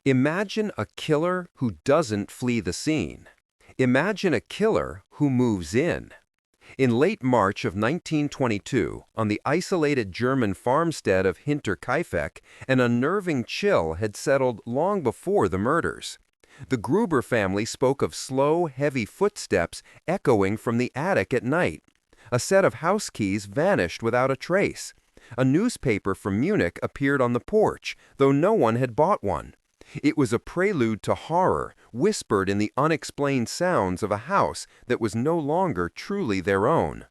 Imagine a killer who doesn't flee the scene. Imagine a killer who moves in. In late March of 1922, on the isolated German farmstead of Hinterkaifeck, an unnerving chill had settled long before the murders. The Gruber family spoke of slow, heavy footsteps echoing from the attic at night. A set of house keys vanished without a trace. A newspaper from Munich appeared on the porch, though no one had bought one. It was a prelude to horror, whispered in the unexplained sounds of a house that was no longer truly their own.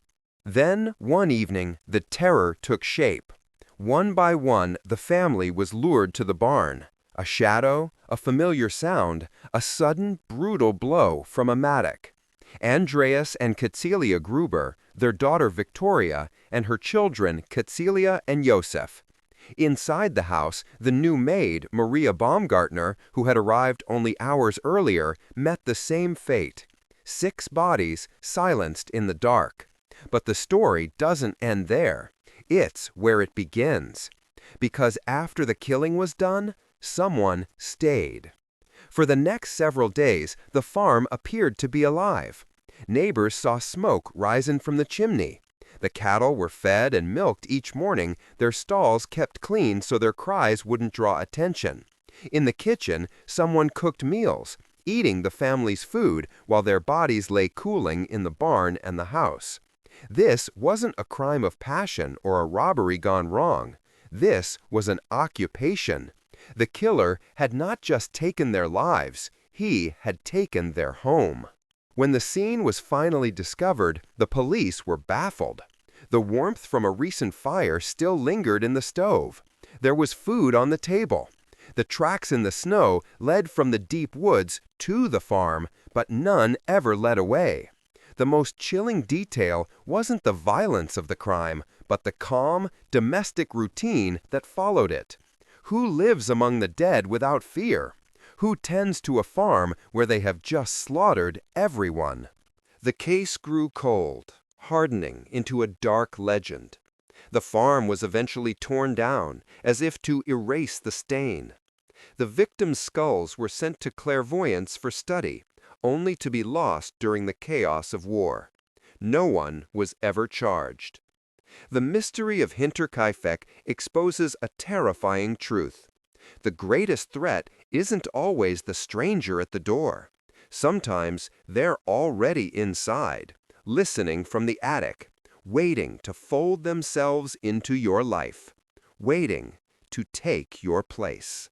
Then, one evening, the terror took shape. One by one, the family was lured to the barn. A shadow, a familiar sound, a sudden, brutal blow from a mattock. Andreas and Cäzilia Gruber, their daughter Viktoria, and her children Cäzilia and Josef. Inside the house, the new maid, Maria Baumgartner, who had arrived only hours earlier, met the same fate. 6 bodies silenced in the dark. But the story doesn't end there. It's where it begins. Because after the killing was done, someone stayed. For the next several days, the farm appeared to be alive. Neighbors saw smoke rising from the chimney. The cattle were fed and milked each morning, their stalls kept clean so their cries wouldn't draw attention. In the kitchen, someone cooked meals, eating the family's food while their bodies lay cooling in the barn and the house. This wasn't a crime of passion or a robbery gone wrong. This was an occupation. The killer had not just taken their lives, he had taken their home. When the scene was finally discovered, the police were baffled. The warmth from a recent fire still lingered in the stove. There was food on the table. The tracks in the snow led from the deep woods to the farm, but none ever led away. The most chilling detail wasn't the violence of the crime, but the calm, domestic routine that followed it. Who lives among the dead without fear? Who tends to a farm where they have just slaughtered everyone? The case grew cold, hardening into a dark legend. The farm was eventually torn down, as if to erase the stain. The victims' skulls were sent to clairvoyants for study, only to be lost during the chaos of war. No one was ever charged. The mystery of Hinterkaifeck exposes a terrifying truth. The greatest threat isn't always the stranger at the door. Sometimes they're already inside, listening from the attic, waiting to fold themselves into your life, waiting to take your place.